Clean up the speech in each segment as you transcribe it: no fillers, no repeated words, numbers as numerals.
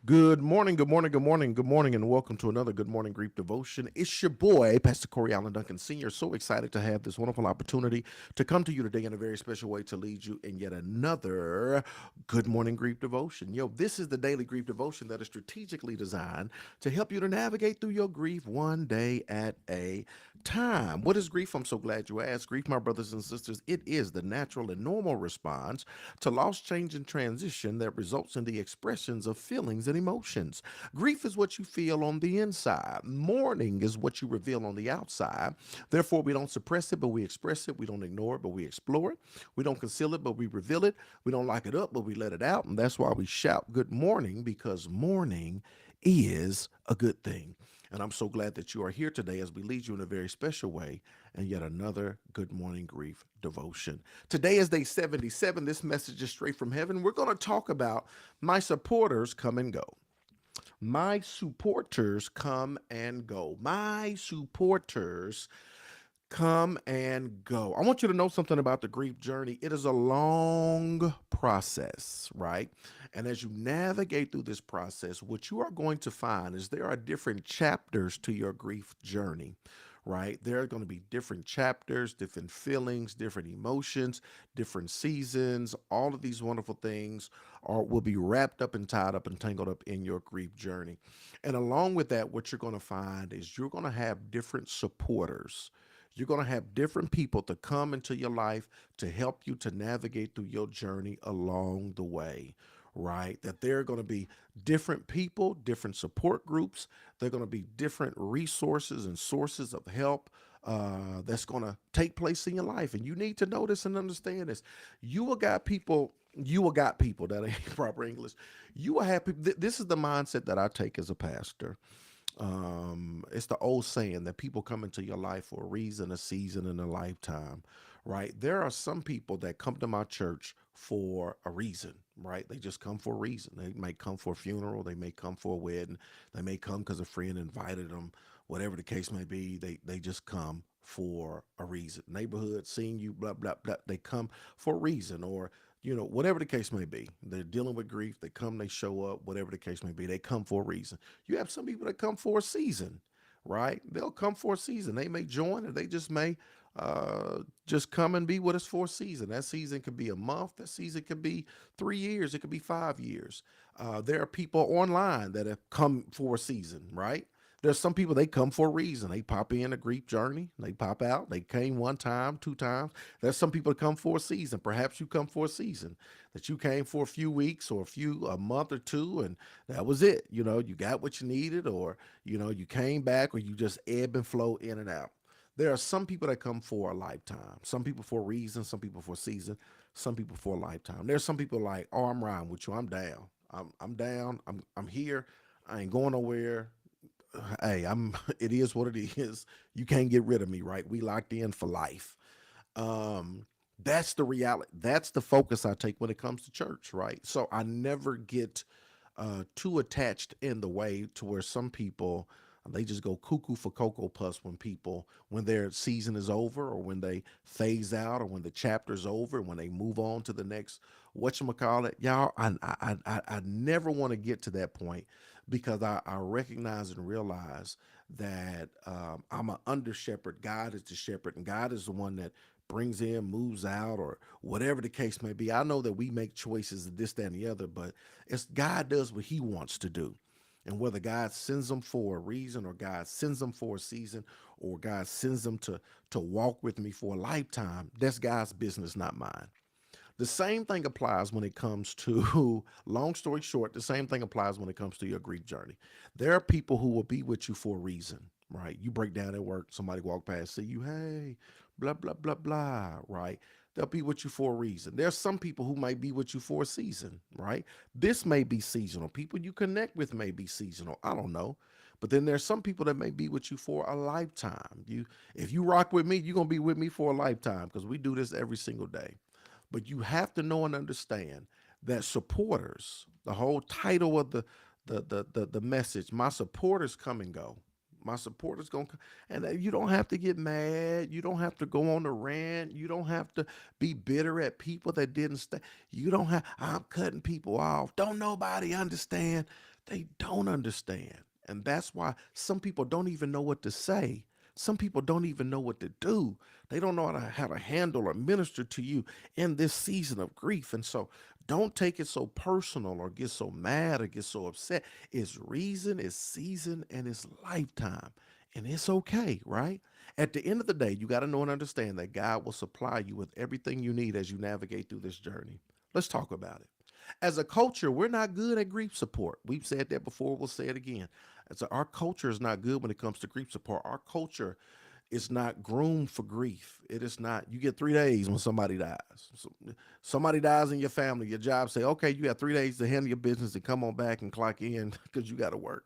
Good morning, good morning, good morning, good morning, and welcome to another Good Morning Grief Devotion. It's your boy, Pastor Corey Allen Duncan Sr. So excited to have this wonderful opportunity to come to you today in a very special way to lead you in yet another Good Morning Grief Devotion. This is the daily grief devotion that is strategically designed to help you to navigate through your grief one day at a time. What is grief? I'm so glad you asked. Grief, my brothers and sisters, it is the natural and normal response to loss, change, and transition that results in the expressions of feelings and emotions. Grief is what you feel on the inside. Mourning is what you reveal on the outside. Therefore, we don't suppress it, but we express it. We don't ignore it, but we explore it. We don't conceal it, but we reveal it. We don't lock it up, but we let it out. And that's why we shout good morning, because mourning is a good thing. And I'm so glad that you are here today as we lead you in a very special way and yet another Good Morning Grief devotion. Today is day 77. This message is straight from heaven. We're going to talk about my supporters come and go. My supporters come and go. My supporters come and go. I want you to know something about the grief journey. It is a long process, right? And as you navigate through this process, what you are going to find is there are different chapters to your grief journey, right? There are going to be different chapters, different feelings, different emotions, different seasons. All of these wonderful things will be wrapped up and tied up and tangled up in your grief journey. And along with that, what you're going to find is you're going to have different supporters. You're going to have different people to come into your life to help you to navigate through your journey along the way, right? That there are going to be different people, different support groups. There are going to be different resources and sources of help that's going to take place in your life. And you need to know this and understand this. You will got people. You will got people that ain't proper English. You will have people. This is the mindset that I take as a pastor. It's the old saying that people come into your life for a reason, a season, and a lifetime, right? There are some people that come to my church for a reason, right? They just come for a reason. They may come for a funeral, they may come for a wedding, they may come because a friend invited them, whatever the case may be. They just come for a reason. Neighborhood seeing you, blah blah blah. They come for a reason, or whatever the case may be. They're dealing with grief. They come, they show up, whatever the case may be. They come for a reason. You have some people that come for a season, right? They'll come for a season. They may join, or they just may just come and be with us for a season. That season could be a month. That season could be 3 years. It could be 5 years. There are people online that have come for a season, right? There's some people, they come for a reason. They pop in a grief journey, they pop out. They came one time, two times. There's some people that come for a season. Perhaps you come for a season, that you came for a few weeks or a month or two, and that was it. You got what you needed, or you came back, or you just ebb and flow in and out. There are some people that come for a lifetime. Some people for a reason, some people for a season, some people for a lifetime. There's some people like, oh, I'm riding with you. I'm down. I'm down. I'm here. I ain't going nowhere. Hey, I'm it is what it is. You can't get rid of me, right? We locked in for life. That's the reality. That's the focus I take when it comes to church, right? So I never get too attached in the way to where some people, they just go cuckoo for cocoa puffs when their season is over, or when they phase out, or when the chapter's over, when they move on to the next whatchamacallit. Y'all, I never want to get to that point, because I recognize and realize that I'm an under shepherd. God is the shepherd, and God is the one that brings in, moves out, or whatever the case may be. I know that we make choices of this, that, and the other, but it's God does what he wants to do. And whether God sends them for a reason, or God sends them for a season, or God sends them to walk with me for a lifetime, that's God's business, not mine. The same thing applies when it comes to, long story short, the same thing applies when it comes to your grief journey. There are people who will be with you for a reason, right? You break down at work, somebody walk past, see you, hey, blah, blah, blah, blah, right? They'll be with you for a reason. There's some people who might be with you for a season, right? This may be seasonal. People you connect with may be seasonal. I don't know. But then there's some people that may be with you for a lifetime. If you rock with me, you're gonna be with me for a lifetime, because we do this every single day. But you have to know and understand that supporters, the whole title of the message, my supporters come and go. My supporters gonna come, and you don't have to get mad. You don't have to go on the rant. You don't have to be bitter at people that didn't stay. You don't have. I'm cutting people off. Don't nobody understand. They don't understand. And that's why some people don't even know what to say. Some people don't even know what to do. They don't know how to handle or minister to you in this season of grief. And so don't take it so personal or get so mad or get so upset. It's reason, it's season, and it's lifetime. And it's okay, right? At the end of the day, you got to know and understand that God will supply you with everything you need as you navigate through this journey. Let's talk about it. As a culture, we're not good at grief support. We've said that before, we'll say it again. Our culture is not good when it comes to grief support. Our culture is not groomed for grief. It is not. You get 3 days when somebody dies. So, somebody dies in your family, your job say, okay, you got 3 days to handle your business and come on back and clock in because you got to work.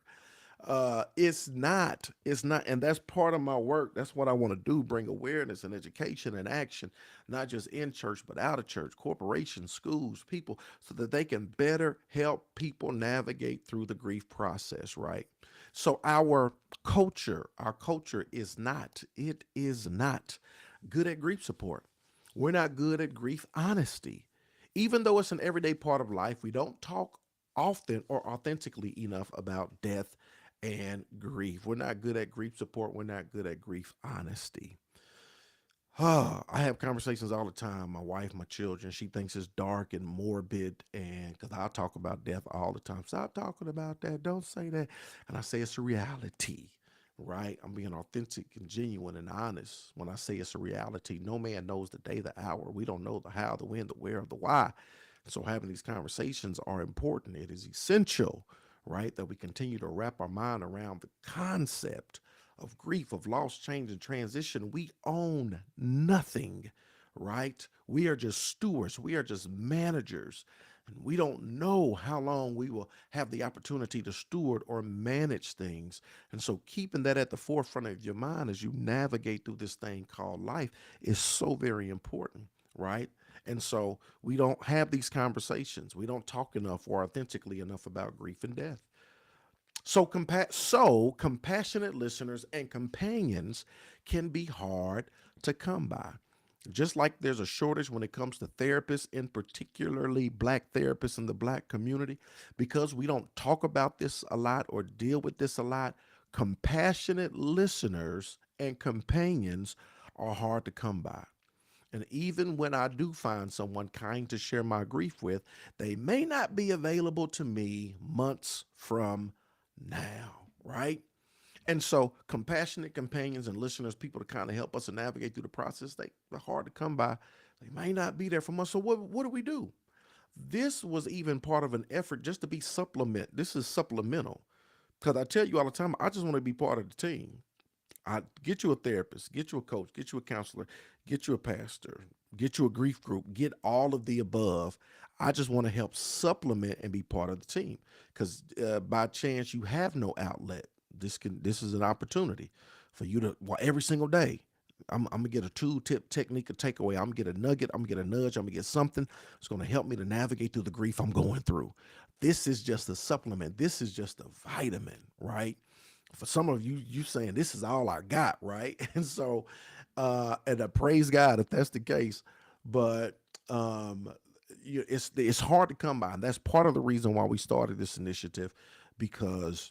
It's not, and that's part of my work. That's what I want to do, bring awareness and education and action, not just in church but out of church, corporations, schools, people, so that they can better help people navigate through the grief process, right? So our culture is not good at grief support. We're not good at grief honesty. Even though it's an everyday part of life, we don't talk often or authentically enough about death and grief. We're not good at grief support. We're not good at grief honesty. I have conversations all the time. My wife, my children, she thinks it's dark and morbid, and because I talk about death all the time. Stop talking about that. Don't say that. And I say it's a reality, right? I'm being authentic and genuine and honest when I say it's a reality. No man knows the day, the hour. We don't know the how, the when, the where, or the why. So having these conversations are important. It is essential, right, that we continue to wrap our mind around the concept of grief, of loss, change, and transition. We own nothing, right? We are just stewards. We are just managers. And we don't know how long we will have the opportunity to steward or manage things. And so keeping that at the forefront of your mind as you navigate through this thing called life is so very important, right? And so we don't have these conversations. We don't talk enough or authentically enough about grief and death. So compassionate listeners and companions can be hard to come by. Just like there's a shortage when it comes to therapists, in particularly black therapists in the black community, because we don't talk about this a lot or deal with this a lot, compassionate listeners and companions are hard to come by. And even when I do find someone kind to share my grief with, they may not be available to me months from now, right? And so, compassionate companions and listeners, people to kind of help us to navigate through the process, they're hard to come by. They may not be there for us. So, what do we do? This was even part of an effort just to be supplement. This is supplemental because I tell you all the time, I just want to be part of the team. I get you a therapist, get you a coach, get you a counselor, get you a pastor, get you a grief group, get all of the above. I just want to help supplement and be part of the team because by chance you have no outlet. This is an opportunity for you to every single day. I'm gonna get a tool, tip, technique, a takeaway. I'm gonna get a nugget. I'm gonna get a nudge. I'm gonna get something that's gonna help me to navigate through the grief I'm going through. This is just a supplement. This is just a vitamin, right? For some of you, you saying this is all I got, right? And so, and I praise God if that's the case. But it's hard to come by, and that's part of the reason why we started this initiative, because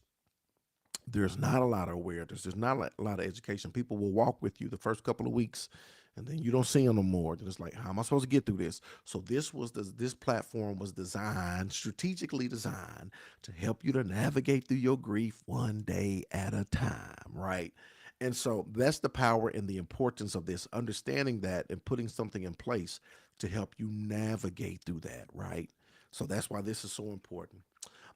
there's not a lot of awareness. There's not a lot of education. People will walk with you the first couple of weeks, and then you don't see them no more. Then it's like, how am I supposed to get through this? So this platform was designed, strategically designed, to help you to navigate through your grief one day at a time, right? And so that's the power and the importance of this, understanding that and putting something in place to help you navigate through that, right? So that's why this is so important.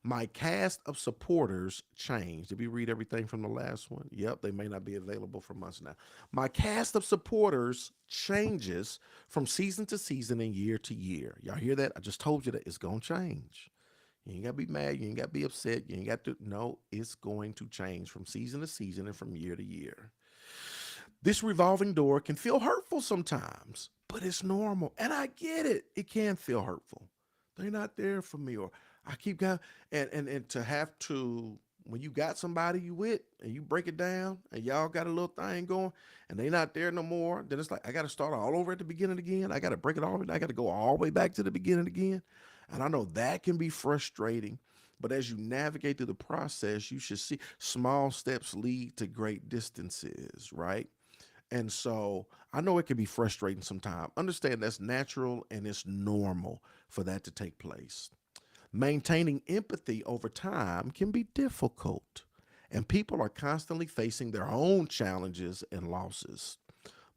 My cast of supporters changed. Did we read everything from the last one? Yep, they may not be available for months now. My cast of supporters changes from season to season and year to year. Y'all hear that? I just told you that it's going to change. You ain't got to be mad. You ain't got to be upset. You ain't got to. No, it's going to change from season to season and from year to year. This revolving door can feel hurtful sometimes, but it's normal. And I get it. It can feel hurtful. They're not there for me, or I keep going, and to have to, when you got somebody you with and you break it down and y'all got a little thing going and they not there no more, then it's like I got to start all over at the beginning again. I got to break it all. I got to go all the way back to the beginning again. And I know that can be frustrating, But as you navigate through the process, you should see small steps lead to great distances, right? And so I know it can be frustrating sometimes. Understand that's natural and it's normal for that to take place. Maintaining empathy over time can be difficult, and people are constantly facing their own challenges and losses.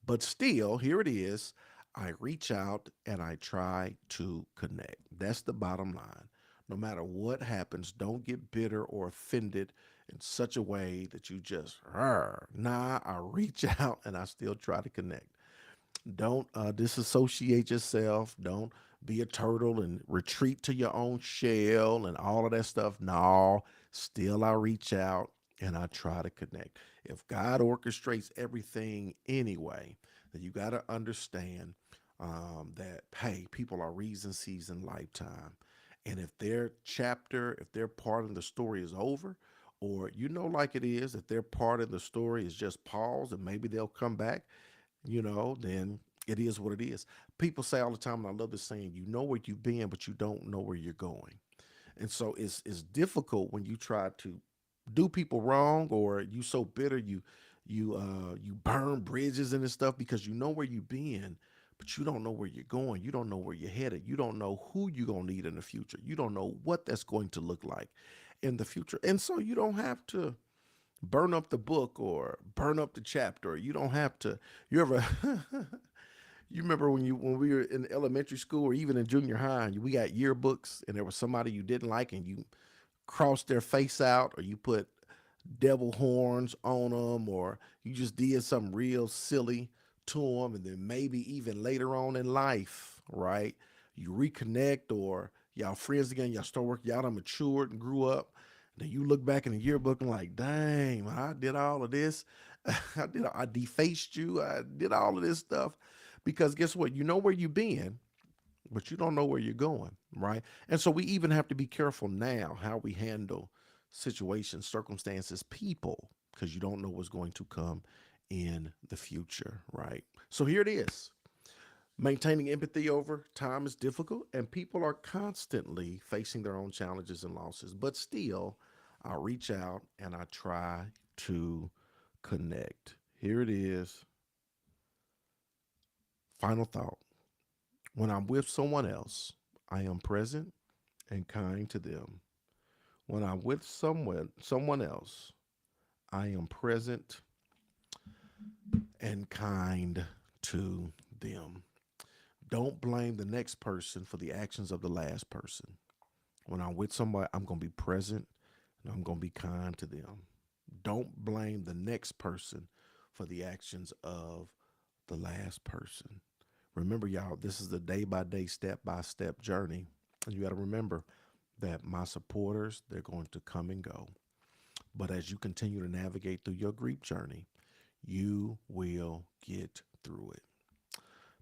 But still, here it is. I reach out and I try to connect. That's the bottom line. No matter what happens, don't get bitter or offended in such a way that you just, nah, I reach out and I still try to connect. Don't disassociate yourself. Don't be a turtle and retreat to your own shell and all of that stuff. No, still I reach out and I try to connect. If God orchestrates everything anyway, then you got to understand that, hey, people are reason, season, lifetime. And if their chapter, if their part of the story is over, or like it is, if their part of the story is just pause and maybe they'll come back, then it is what it is. People say all the time, and I love this saying, you know where you've been, but you don't know where you're going. And so it's difficult when you try to do people wrong, or you so bitter you burn bridges and this stuff because you know where you've been, but you don't know where you're going. You don't know where you're headed. You don't know who you're gonna need in the future. You don't know what that's going to look like in the future. And so you don't have to burn up the book or burn up the chapter. You don't have to. You ever you remember when we were in elementary school or even in junior high, and we got yearbooks and there was somebody you didn't like and you crossed their face out, or you put devil horns on them, or you just did something real silly to them, and then maybe even later on in life, right, you reconnect or y'all friends again, y'all start working, y'all done matured and grew up. Then you look back in the yearbook and like, dang, I did all of this. I defaced you. I did all of this stuff because guess what? You know where you've been, but you don't know where you're going, right? And so we even have to be careful now how we handle situations, circumstances, people, because you don't know what's going to come in the future, right? So here it is. Maintaining empathy over time is difficult, and people are constantly facing their own challenges and losses. But still, I reach out and I try to connect. Here it is. Final thought. When I'm with someone else, I am present and kind to them. When I'm with someone else, I am present and kind to them. Don't blame the next person for the actions of the last person. When I'm with somebody, I'm going to be present and I'm going to be kind to them. Don't blame the next person for the actions of the last person. Remember, y'all, this is a day by day, step by step journey. And you got to remember that my supporters, they're going to come and go. But as you continue to navigate through your grief journey, you will get through it.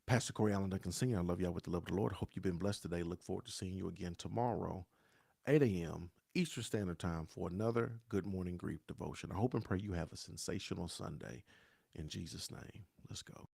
Pastor Corey Allen Duncan Sr., I love y'all with the love of the Lord. Hope you've been blessed today. Look forward to seeing you again tomorrow, 8 a.m. Eastern Standard Time for another Good Morning Grief devotion. I hope and pray you have a sensational Sunday. In Jesus' name, let's go.